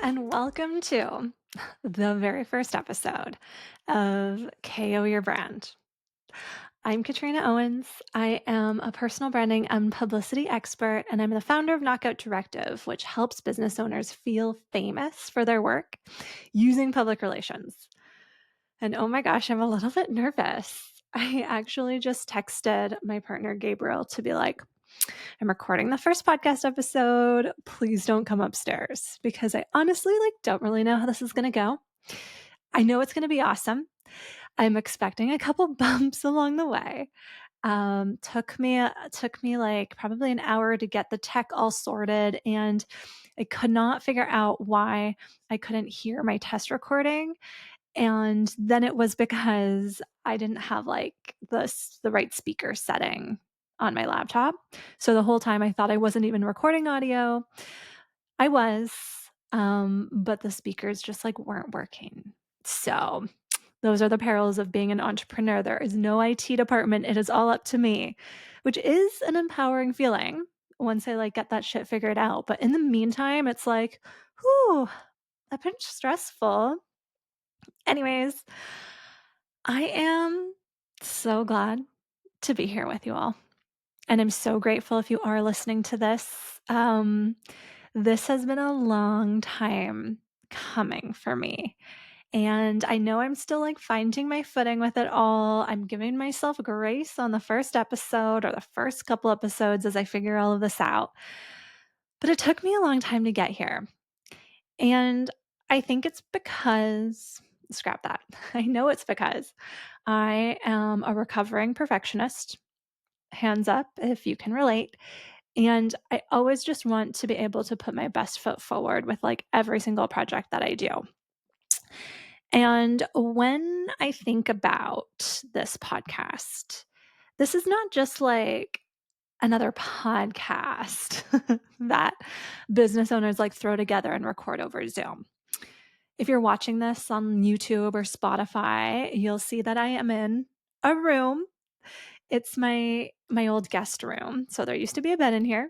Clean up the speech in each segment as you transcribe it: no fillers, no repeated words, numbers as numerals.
and welcome to the very first episode of KO Your Brand. I'm Katrina Owens. I am a personal branding and publicity expert, and I'm the founder of Knockout Directive, which helps business owners feel famous for their work using public relations. And oh my gosh, I'm a little bit nervous. I actually just texted my partner Gabriel to be like, I'm recording the first podcast episode. Please don't come upstairs because I honestly don't really know how this is going to go. I know it's going to be awesome. I'm expecting a couple bumps along the way. Took me like probably an hour to get the tech all sorted, and I could not figure out why I couldn't hear my test recording. And then it was because I didn't have the right speaker setting on my laptop. So the whole time I thought I wasn't even recording audio. I was, but the speakers just weren't working. So those are the perils of being an entrepreneur. There is no IT department. It is all up to me, which is an empowering feeling once I get that shit figured out. But in the meantime, it's whew, a bit stressful. Anyways, I am so glad to be here with you all. And I'm so grateful if you are listening to this. This has been a long time coming for me. And I know I'm still finding my footing with it all. I'm giving myself grace on the first episode or the first couple episodes as I figure all of this out. But it took me a long time to get here. And I think it's because, scrap that. I know it's because I am a recovering perfectionist. Hands up if you can relate. And I always just want to be able to put my best foot forward with every single project that I do. And when I think about this podcast, this is not just another podcast that business owners throw together and record over Zoom. If you're watching this on YouTube or Spotify, you'll see that I am in a room. It's my old guest room. So there used to be a bed in here,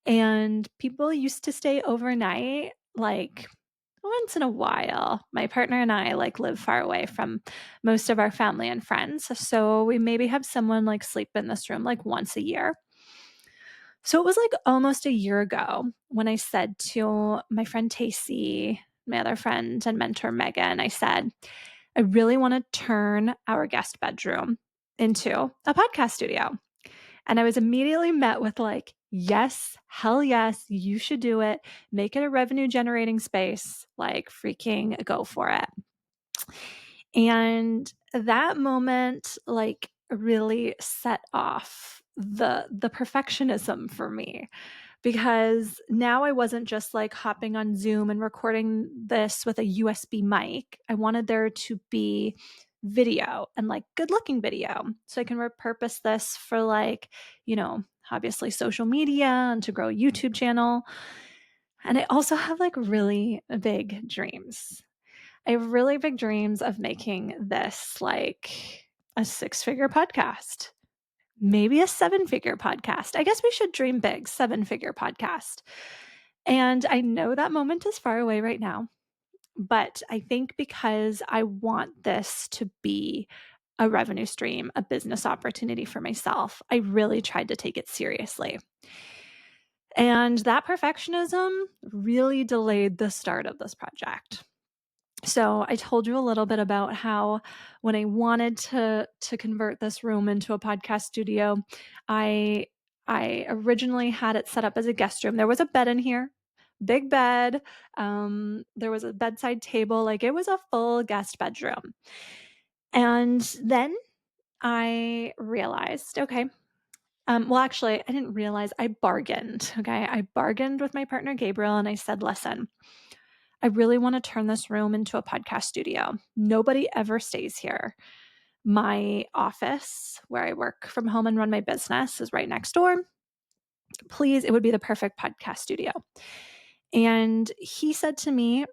and people used to stay overnight once in a while. My partner and I live far away from most of our family and friends. So we maybe have someone sleep in this room once a year. So it was almost a year ago when I said to my friend Tacey, my other friend and mentor Megan, I said, I really want to turn our guest bedroom into a podcast studio. And I was immediately met with yes, hell yes, you should do it. Make it a revenue generating space, freaking go for it. And that moment really set off the perfectionism for me, because now I wasn't just hopping on Zoom and recording this with a USB mic. I wanted there to be video and good looking video, so I can repurpose this for obviously social media and to grow a YouTube channel. And I also have really big dreams. I have really big dreams of making this a 6-figure podcast, maybe a 7-figure podcast. I guess we should dream big, 7-figure podcast. And I know that moment is far away right now, but I think because I want this to be a revenue stream, a business opportunity for myself, I really tried to take it seriously. And that perfectionism really delayed the start of this project. So I told you a little bit about how when I wanted to convert this room into a podcast studio, I originally had it set up as a guest room. There was a bed in here, big bed. There was a bedside table. It was a full guest bedroom. And then I realized, okay, well, actually, I didn't realize, I bargained. Okay. I bargained with my partner, Gabriel, and I said, listen, I really want to turn this room into a podcast studio. Nobody ever stays here. My office, where I work from home and run my business, is right next door. Please, it would be the perfect podcast studio. And he said to me,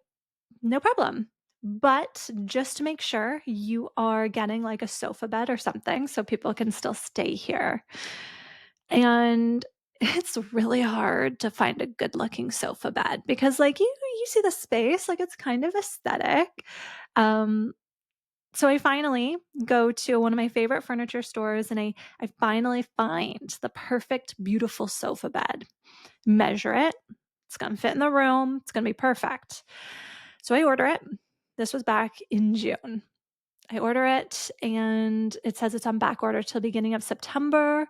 no problem. But just to make sure you are getting a sofa bed or something so people can still stay here. And it's really hard to find a good-looking sofa bed because, like, you see the space, like, it's kind of aesthetic. Um, so I finally go to one of my favorite furniture stores, and I finally find the perfect, beautiful sofa bed, measure it. It's gonna fit in the room. It's gonna be perfect. So I order it. This was back in June. I order it and it says it's on back order till beginning of September.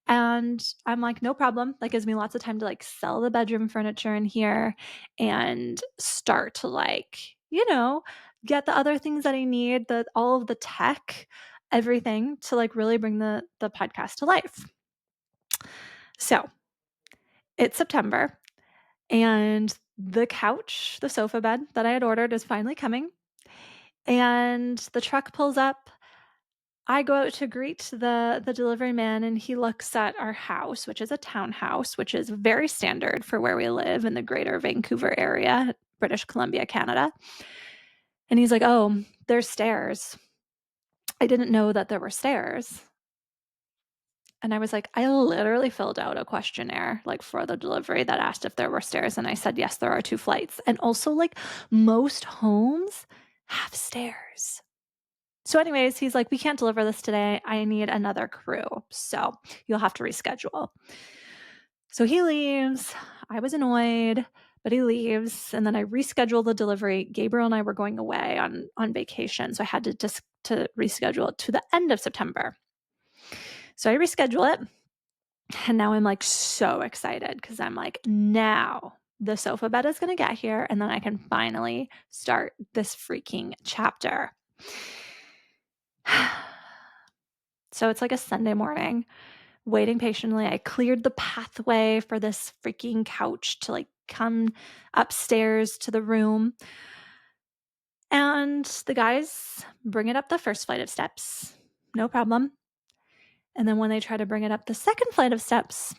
And I'm like, no problem. That gives me lots of time to like sell the bedroom furniture in here and start to like, get the other things that I need, all of the tech, everything to like really bring the podcast to life. So it's September and the couch, the sofa bed that I had ordered is finally coming. And the truck pulls up. I go out to greet the delivery man, and he looks at our house, which is a townhouse, which is very standard for where we live in the greater Vancouver area, British Columbia, Canada. And he's like, "Oh, there's stairs. I didn't know that there were stairs." And I was like, I literally filled out a questionnaire like for the delivery that asked if there were stairs, and I said, "Yes, there are 2 flights." And also, like, most homes have stairs. So anyways, he's like, "We can't deliver this today. I need another crew. So you'll have to reschedule." So he leaves. I was annoyed, but he leaves. And then I reschedule the delivery. Gabriel and I were going away on vacation. So I had to just to reschedule it to the end of September. So I reschedule it. And now I'm like so excited because I'm like, now the sofa bed is going to get here. And then I can finally start this freaking chapter. So it's like a Sunday morning, waiting patiently. I cleared the pathway for this freaking couch to like come upstairs to the room. And the guys bring it up the first flight of steps. No problem. And then when they try to bring it up the second flight of steps,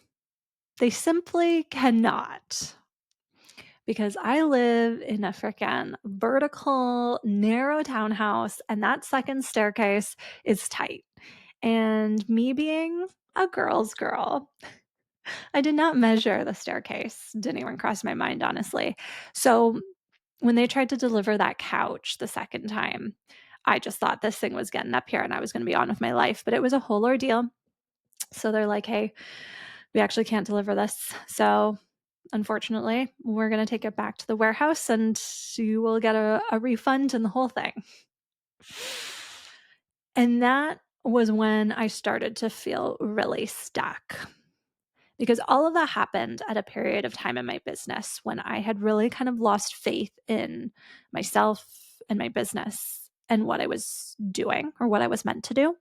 they simply cannot. Because I live in a freaking vertical, narrow townhouse, and that second staircase is tight. And me being a girl's girl, I did not measure the staircase. Didn't even cross my mind, honestly. So when they tried to deliver that couch the second time, I just thought this thing was getting up here and I was going to be on with my life, but it was a whole ordeal. So they're like, "Hey, we actually can't deliver this. So unfortunately, we're going to take it back to the warehouse and you will get a refund and the whole thing." And that was when I started to feel really stuck because all of that happened at a period of time in my business when I had really kind of lost faith in myself and my business and what I was doing or what I was meant to do.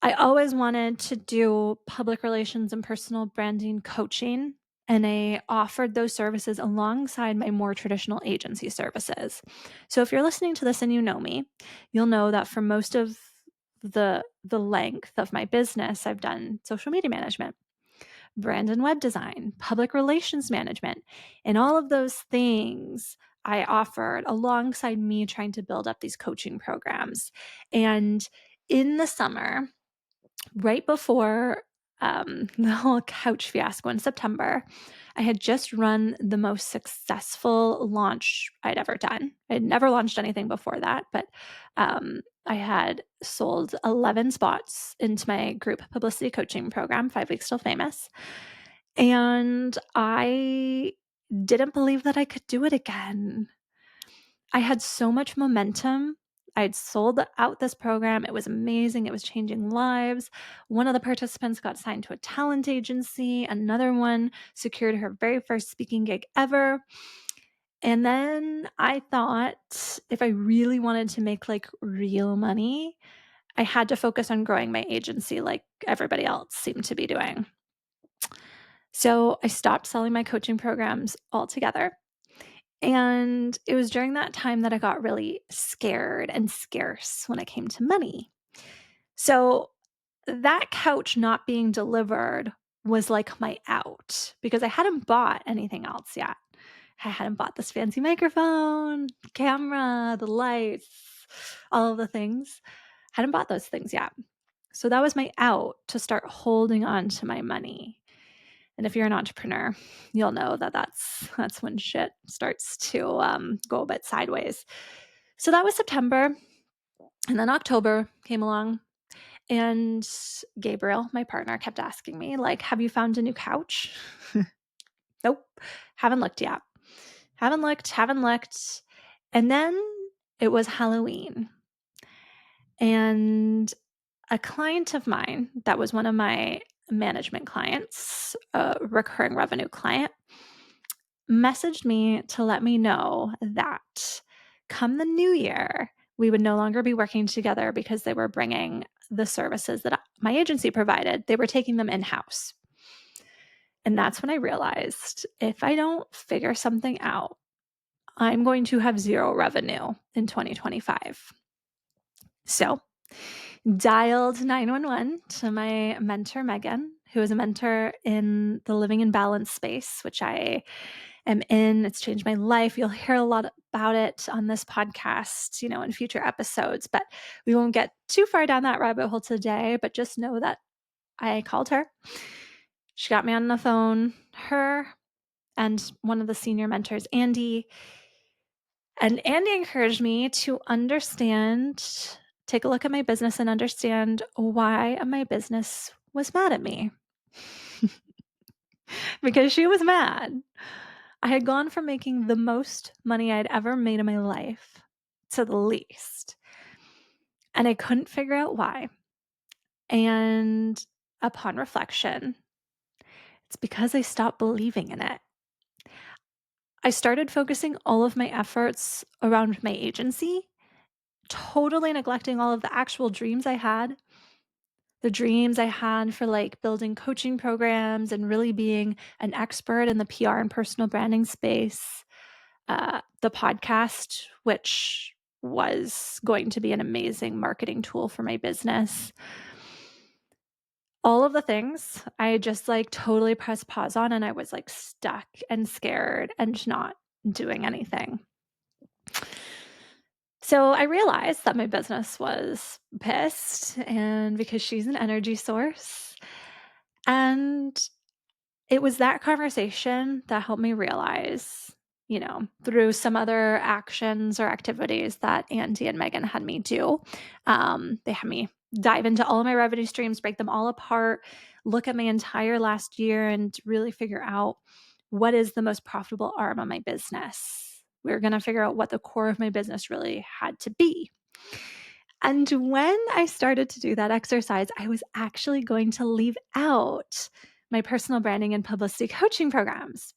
I always wanted to do public relations and personal branding coaching, and I offered those services alongside my more traditional agency services. So if you're listening to this and you know me, you'll know that for most of the length of my business, I've done social media management, brand and web design, public relations management, and all of those things I offered alongside me trying to build up these coaching programs. And in the summer, right before the whole couch fiasco in September, I had just run the most successful launch I'd ever done. I had never launched anything before that, but I had sold 11 spots into my group publicity coaching program, 5 Weeks Still Famous. And I didn't believe that I could do it again. I had so much momentum. I'd sold out this program. It was amazing. It was changing lives. One of the participants got signed to a talent agency. Another one secured her very first speaking gig ever. And then I thought if I really wanted to make like real money, I had to focus on growing my agency like everybody else seemed to be doing. So I stopped selling my coaching programs altogether. And it was during that time that I got really scared and scarce when it came to money. So that couch not being delivered was like my out because I hadn't bought anything else yet. I hadn't bought this fancy microphone, camera, the lights, all of the things. Hadn't bought those things yet. So that was my out to start holding on to my money. And if you're an entrepreneur, you'll know that that's when shit starts to go a bit sideways. So that was September. And then October came along, and Gabriel, my partner, kept asking me, like, have you found a new couch? Nope. Haven't looked yet. Haven't looked. And then it was Halloween. And a client of mine that was one of my management clients, a recurring revenue client, messaged me to let me know that come the new year, we would no longer be working together because they were bringing the services that my agency provided, they were taking them in-house. And that's when I realized if I don't figure something out, I'm going to have zero revenue in 2025. So dialed 911 to my mentor, Megan, who is a mentor in the living in balance space, which I am in. It's changed my life. You'll hear a lot about it on this podcast, in future episodes, but we won't get too far down that rabbit hole today, but just know that I called her. She got me on the phone, her and one of the senior mentors, Andy. And Andy encouraged me to take a look at my business and understand why my business was mad at me. Because she was mad. I had gone from making the most money I'd ever made in my life to the least. And I couldn't figure out why. And upon reflection, it's because I stopped believing in it. I started focusing all of my efforts around my agency, totally neglecting all of the actual dreams I had. The dreams I had for like building coaching programs and really being an expert in the PR and personal branding space. The podcast, which was going to be an amazing marketing tool for my business. All of the things I just like totally pressed pause on, and I was like stuck and scared and not doing anything. So I realized that my business was pissed, and because she's an energy source. And it was that conversation that helped me realize, through some other actions or activities that Andy and Megan had me do. They had me dive into all of my revenue streams, break them all apart, look at my entire last year, and really figure out what is the most profitable arm of my business. We're going to figure out what the core of my business really had to be. And when I started to do that exercise, I was actually going to leave out my personal branding and publicity coaching programs.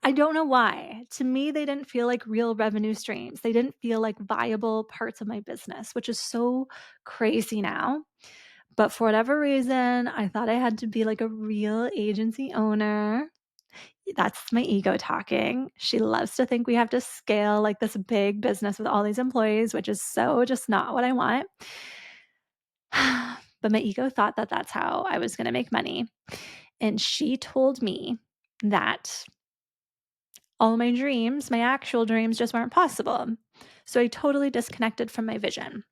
I don't know why. To me, they didn't feel like real revenue streams. They didn't feel like viable parts of my business, which is so crazy now. But for whatever reason, I thought I had to be like a real agency owner. That's my ego talking. She loves to think we have to scale like this big business with all these employees, which is so just not what I want. But my ego thought that that's how I was going to make money. And she told me that all my dreams, my actual dreams, just weren't possible. So I totally disconnected from my vision.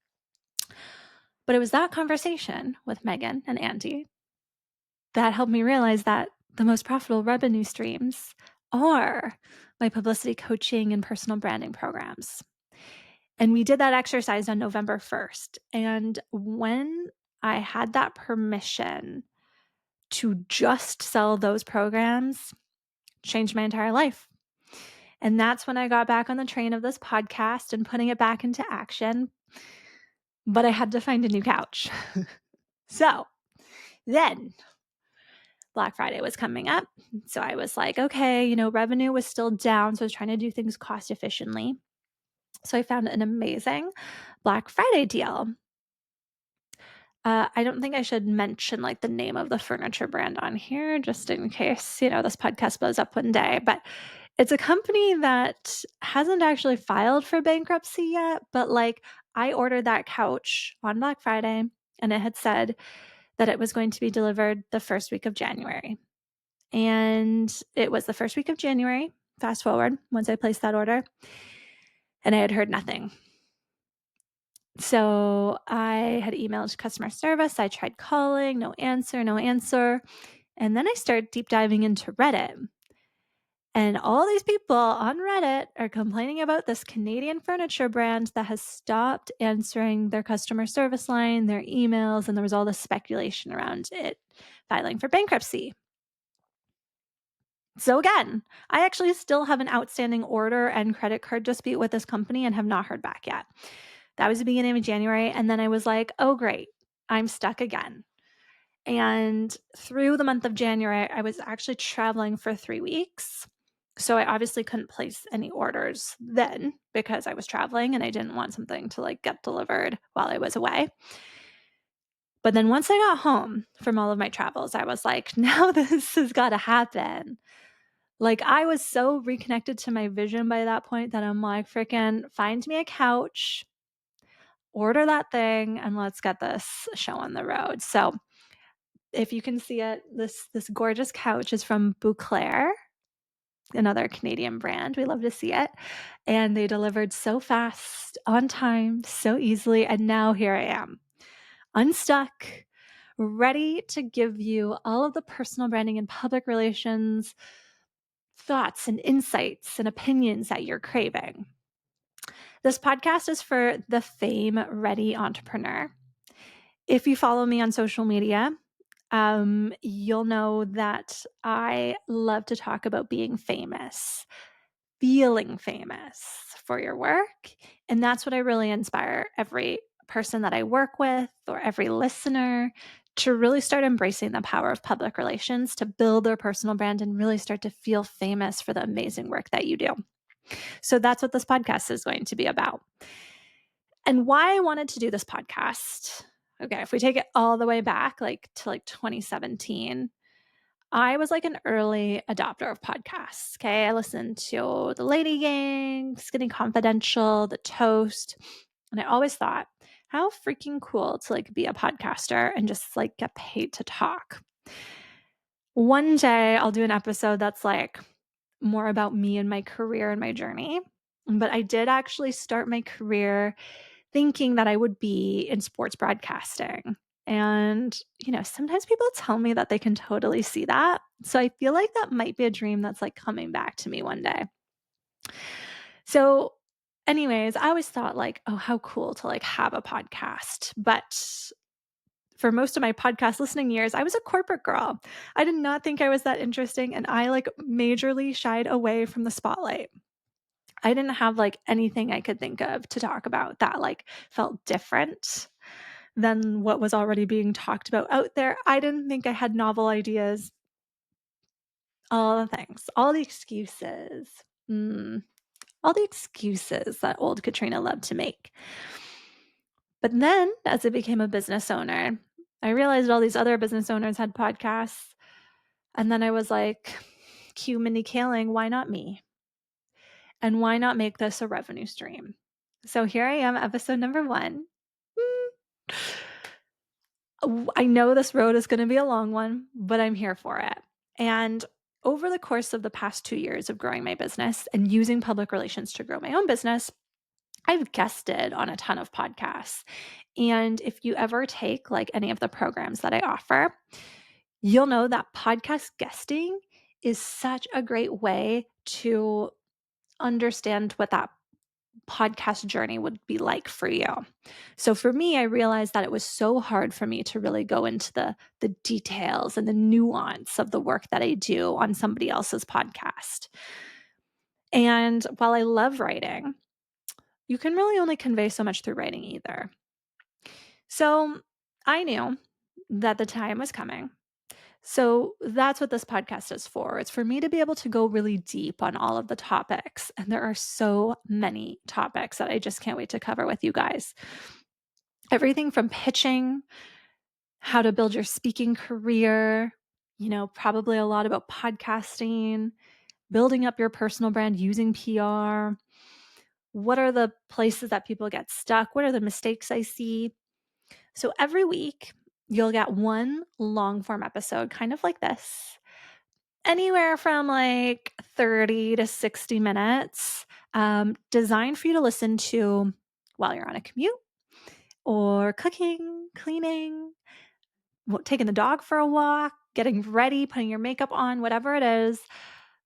But it was that conversation with Megan and Andy that helped me realize that the most profitable revenue streams are my publicity coaching and personal branding programs. And we did that exercise on November 1st. And when I had that permission to just sell those programs, changed my entire life. And that's when I got back on the train of this podcast and putting it back into action. But I had to find a new couch. So then Black Friday was coming up. So I was like, okay, revenue was still down. So I was trying to do things cost efficiently. So I found an amazing Black Friday deal. I don't think I should mention like the name of the furniture brand on here, just in case, this podcast blows up one day. But it's a company that hasn't actually filed for bankruptcy yet. But like I ordered that couch on Black Friday, and it had said that it was going to be delivered the first week of January. And it was the first week of January, fast forward, once I placed that order, and I had heard nothing. So I had emailed customer service. I tried calling, no answer. And then I started deep diving into Reddit. And all these people on Reddit are complaining about this Canadian furniture brand that has stopped answering their customer service line, their emails, and there was all this speculation around it filing for bankruptcy. So again, I actually still have an outstanding order and credit card dispute with this company and have not heard back yet. That was the beginning of January. And then I was like, oh, great, I'm stuck again. And through the month of January, I was actually traveling for 3 weeks. So I obviously couldn't place any orders then because I was traveling and I didn't want something to like get delivered while I was away. But then once I got home from all of my travels, I was like, now this has got to happen. Like I was so reconnected to my vision by that point that I'm like, freaking find me a couch, order that thing, and let's get this show on the road. So if you can see it, this gorgeous couch is from Bouclair, another Canadian brand. We love to see it. And they delivered so fast, on time, so easily. And now here I am, unstuck, ready to give you all of the personal branding and public relations thoughts and insights and opinions that you're craving. This podcast is for the fame ready entrepreneur. If you follow me on social media, you'll know that I love to talk about being famous, feeling famous for your work. And that's what I really inspire every person that I work with or every listener to really start embracing the power of public relations, to build their personal brand and really start to feel famous for the amazing work that you do. So that's what this podcast is going to be about. And why I wanted to do this podcast. Okay, if we take it all the way back to 2017, I was like an early adopter of podcasts. Okay, I listened to The Lady Gang, Skinny Confidential, The Toast, and I always thought, how freaking cool to like be a podcaster and just like get paid to talk. One day I'll do an episode that's like more about me and my career and my journey. But I did actually start my career thinking that I would be in sports broadcasting. And, sometimes people tell me that they can totally see that. So I feel like that might be a dream that's like coming back to me one day. So, anyways, I always thought like, oh, how cool to like have a podcast. But for most of my podcast listening years, I was a corporate girl. I did not think I was that interesting. And I like majorly shied away from the spotlight. I didn't have like anything I could think of to talk about that like felt different than what was already being talked about out there. I didn't think I had novel ideas. All the things, all the excuses, all the excuses that old Katrina loved to make. But then as I became a business owner, I realized all these other business owners had podcasts. And then I was like, cue Mindy Kaling, why not me? And why not make this a revenue stream? So here I am, episode number 1. I know this road is going to be a long one, but I'm here for it. And over the course of the past 2 years of growing my business and using public relations to grow my own business, I've guested on a ton of podcasts. And if you ever take like any of the programs that I offer, you'll know that podcast guesting is such a great way to understand what that podcast journey would be like for you. So for me, I realized that it was so hard for me to really go into the details and the nuance of the work that I do on somebody else's podcast. And while I love writing, you can really only convey so much through writing either. So I knew that the time was coming. So that's what this podcast is for. It's for me to be able to go really deep on all of the topics. And there are so many topics that I just can't wait to cover with you guys. Everything from pitching, how to build your speaking career, probably a lot about podcasting, building up your personal brand using PR. What are the places that people get stuck? What are the mistakes I see? So every week, you'll get one long form episode, kind of like this, anywhere from like 30 to 60 minutes, designed for you to listen to while you're on a commute or cooking, cleaning, taking the dog for a walk, getting ready, putting your makeup on, whatever it is,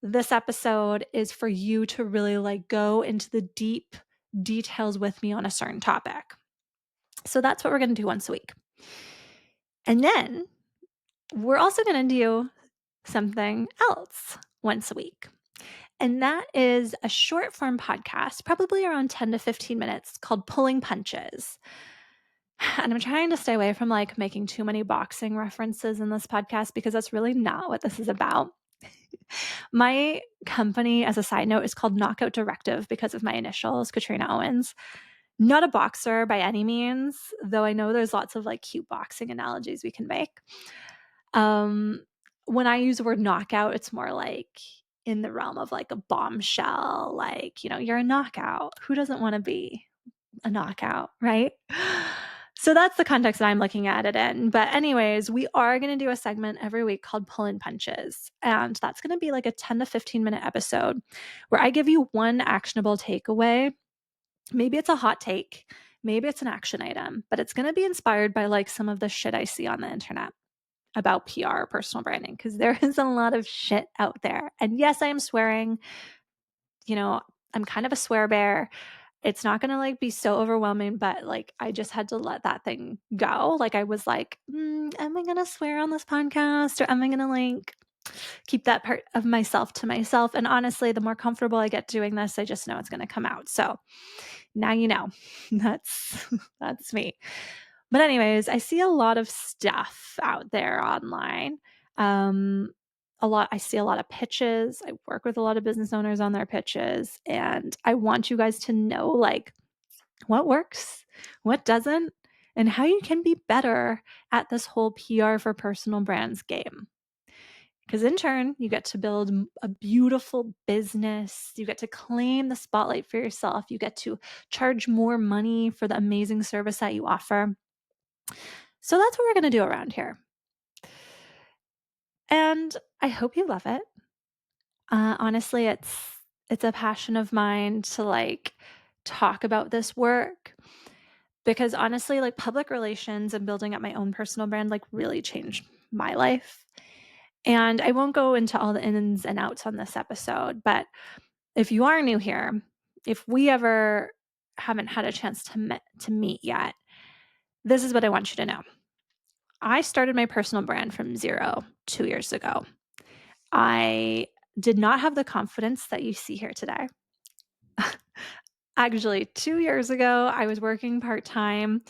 this episode is for you to really like go into the deep details with me on a certain topic. So that's what we're going to do once a week. And then we're also going to do something else once a week. And that is a short form podcast, probably around 10 to 15 minutes, called Pulling Punches. And I'm trying to stay away from like making too many boxing references in this podcast because that's really not what this is about. My company, as a side note, is called Knockout Directive because of my initials, Katrina Owens. Not a boxer by any means, though I know there's lots of like cute boxing analogies we can make. When I use the word knockout, it's more like in the realm of like a bombshell, like, you're a knockout. Who doesn't want to be a knockout, right? So that's the context that I'm looking at it in. But anyways, we are going to do a segment every week called Pulling Punches. And that's going to be like a 10 to 15 minute episode where I give you one actionable takeaway. Maybe it's a hot take, maybe it's an action item, but it's going to be inspired by like some of the shit I see on the internet about PR, personal branding, because there is a lot of shit out there. And yes, I am swearing, I'm kind of a swear bear. It's not going to like be so overwhelming, but like I just had to let that thing go. Like I was like, am I going to swear on this podcast, or am I going to like keep that part of myself to myself? And honestly, the more comfortable I get doing this, I just know it's going to come out. So now you know. That's me. But anyways, I see a lot of stuff out there online. I see a lot of pitches. I work with a lot of business owners on their pitches, and I want you guys to know like what works, what doesn't, and how you can be better at this whole PR for personal brands game. Because in turn, you get to build a beautiful business. You get to claim the spotlight for yourself. You get to charge more money for the amazing service that you offer. So that's what we're going to do around here. And I hope you love it. Honestly, it's a passion of mine to like talk about this work, because honestly, like public relations and building up my own personal brand like really changed my life. And I won't go into all the ins and outs on this episode, but if you are new here, if we ever haven't had a chance to meet yet, this is what I want you to know. I started my personal brand from zero 2 years ago. I did not have the confidence that you see here today. Actually, 2 years ago, I was working part-time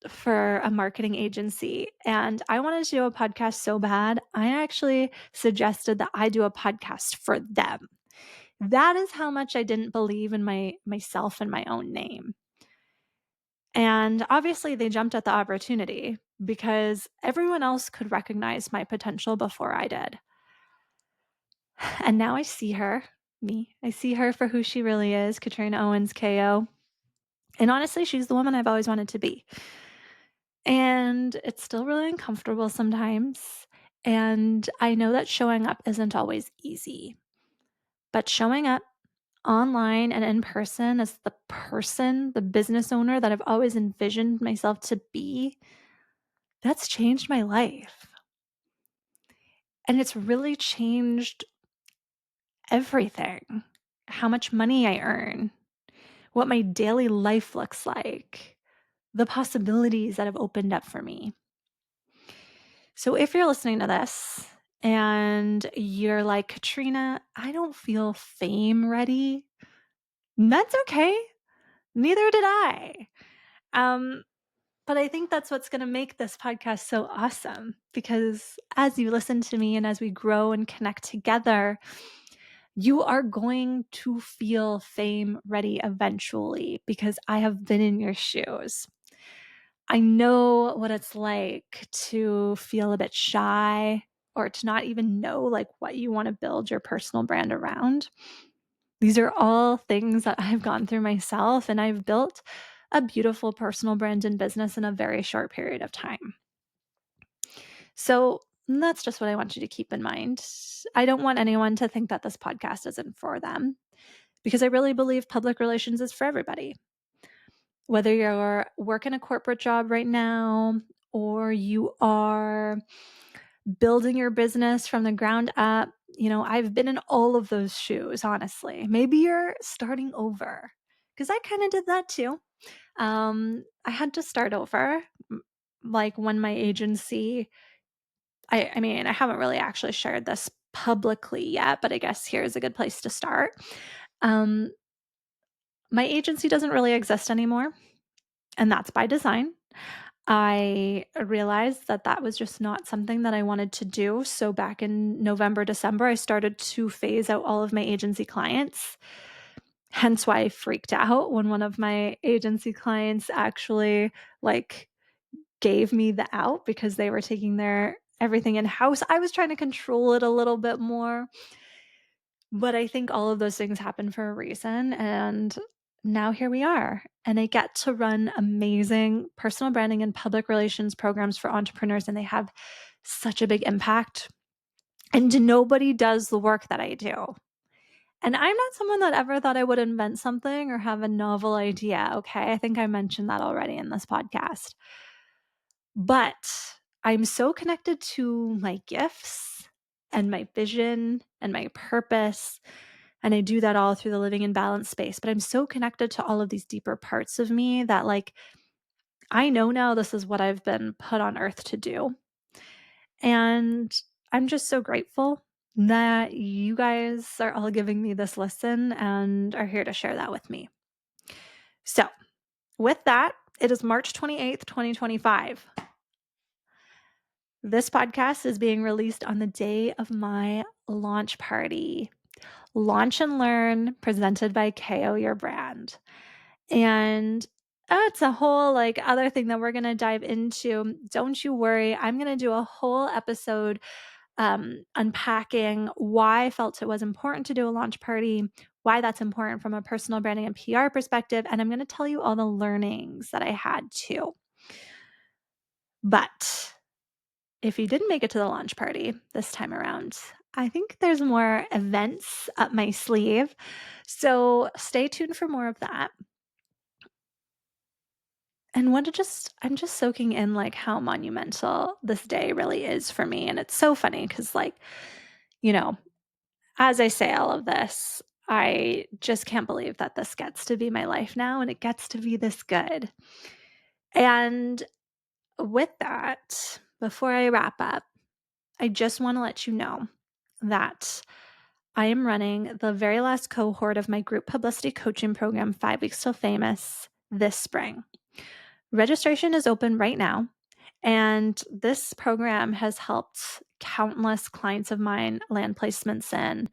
for a marketing agency, and I wanted to do a podcast so bad, I actually suggested that I do a podcast for them. That is how much I didn't believe in myself and my own name. And obviously, they jumped at the opportunity because everyone else could recognize my potential before I did. And now I see her, I see her for who she really is, Katrina Owens, KO. And honestly, she's the woman I've always wanted to be. And it's still really uncomfortable sometimes. And I know that showing up isn't always easy. But showing up online and in person as the person, the business owner that I've always envisioned myself to be, that's changed my life. And it's really changed everything. How much money I earn, what my daily life looks like, the possibilities that have opened up for me. So if you're listening to this and you're like, Katrina, I don't feel fame ready, that's okay. Neither did I. But I think that's what's going to make this podcast so awesome, because as you listen to me and as we grow and connect together, you are going to feel fame ready eventually, because I have been in your shoes. I know what it's like to feel a bit shy or to not even know like what you want to build your personal brand around. These are all things that I've gone through myself, and I've built a beautiful personal brand and business in a very short period of time. So that's just what I want you to keep in mind. I don't want anyone to think that this podcast isn't for them, because I really believe public relations is for everybody. Whether you're working a corporate job right now, or you are building your business from the ground up. I've been in all of those shoes, honestly. Maybe you're starting over, because I kind of did that too. I had to start over, like when my agency, I mean, I haven't really actually shared this publicly yet, but I guess here's a good place to start. Um, my agency doesn't really exist anymore, and that's by design. I realized that that was just not something that I wanted to do. So back in November, December, I started to phase out all of my agency clients. Hence why I freaked out when one of my agency clients actually like gave me the out because they were taking their everything in house. I was trying to control it a little bit more. But I think all of those things happen for a reason. And now here we are. And I get to run amazing personal branding and public relations programs for entrepreneurs, and they have such a big impact. And nobody does the work that I do. And I'm not someone that ever thought I would invent something or have a novel idea. Okay. I think I mentioned that already in this podcast. But I'm so connected to my gifts and my vision and my purpose. And I do that all through the living in balance space. But I'm so connected to all of these deeper parts of me that, like, I know now this is what I've been put on earth to do. And I'm just so grateful that you guys are all giving me this listen and are here to share that with me. So, with that, it is March 28th, 2025. This podcast is being released on the day of my launch party. Launch and Learn, presented by KO Your Brand. And it's a whole other thing that we're going to dive into. Don't you worry. I'm going to do a whole episode unpacking why I felt it was important to do a launch party, why that's important from a personal branding and PR perspective. And I'm going to tell you all the learnings that I had too. But if you didn't make it to the launch party this time around, I think there's more events up my sleeve. So stay tuned for more of that. And I'm just soaking in how monumental this day really is for me. And it's so funny because as I say all of this, I just can't believe that this gets to be my life now and it gets to be this good. And with that, before I wrap up, I just want to let you know that I am running the very last cohort of my group publicity coaching program, 5 Weeks Till Famous, this spring. Registration is open right now, and this program has helped countless clients of mine land placements in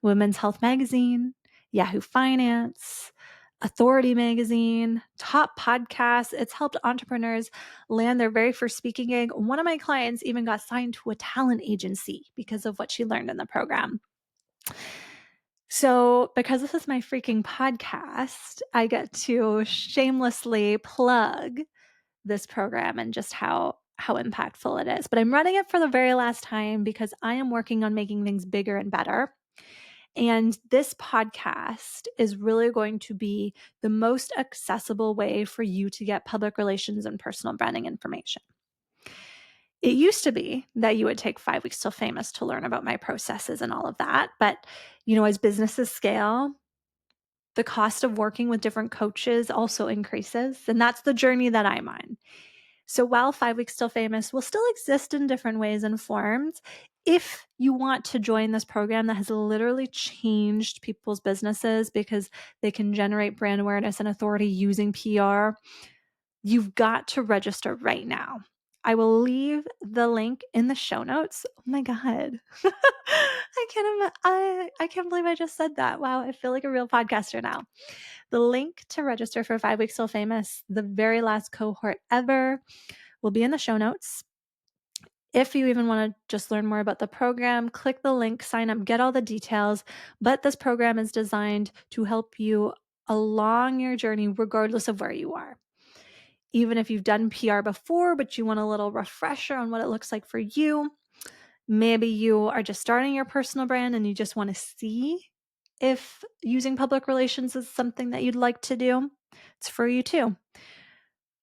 Women's Health Magazine, Yahoo Finance, Authority Magazine, top podcasts. It's helped entrepreneurs land their very first speaking gig. One of my clients even got signed to a talent agency because of what she learned in the program. So, because this is my freaking podcast, I get to shamelessly plug this program and just how impactful it is. But I'm running it for the very last time because I am working on making things bigger and better. And this podcast is really going to be the most accessible way for you to get public relations and personal branding information. It used to be that you would take 5 Weeks Till Famous to learn about my processes and all of that. But, as businesses scale, the cost of working with different coaches also increases. And that's the journey that I'm on. So while 5 Weeks Till Famous will still exist in different ways and forms, if you want to join this program that has literally changed people's businesses because they can generate brand awareness and authority using PR, you've got to register right now. I will leave the link in the show notes. Oh my God. I can't believe I just said that. Wow, I feel like a real podcaster now. The link to register for 5 Weeks Till Famous, the very last cohort ever, will be in the show notes. If you even want to just learn more about the program, click the link, sign up, get all the details. But this program is designed to help you along your journey, regardless of where you are. Even if you've done PR before, but you want a little refresher on what it looks like for you, maybe you are just starting your personal brand and you just want to see if using public relations is something that you'd like to do, it's for you too.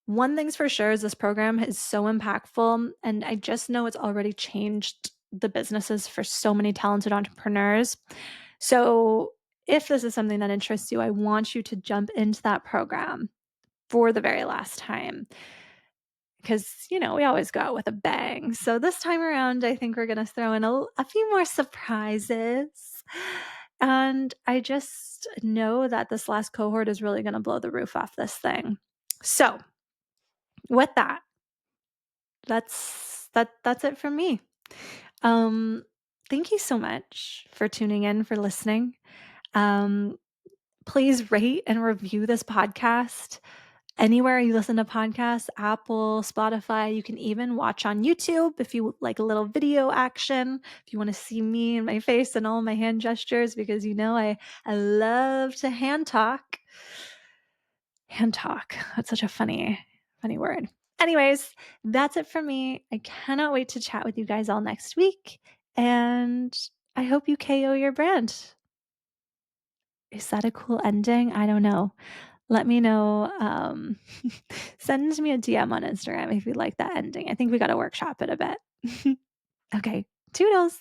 One thing's for sure is this program is so impactful, and I just know it's already changed the businesses for so many talented entrepreneurs. So, if this is something that interests you, I want you to jump into that program for the very last time because, we always go out with a bang. So, this time around, I think we're going to throw in a few more surprises. And I just know that this last cohort is really going to blow the roof off this thing. So, with that, that's it from me. Um, Thank you so much for tuning in, for listening. Um, Please rate and review this podcast. Anywhere you listen to podcasts, Apple, Spotify, you can even watch on YouTube if you like a little video action, if you want to see me and my face and all my hand gestures, because I love to hand talk. Hand talk. That's such a funny word. Anyways, that's it for me. I cannot wait to chat with you guys all next week. And I hope you KO your brand. Is that a cool ending? I don't know. Let me know. Send me a DM on Instagram if you like that ending. I think we got to workshop it a bit. Okay. Toodles.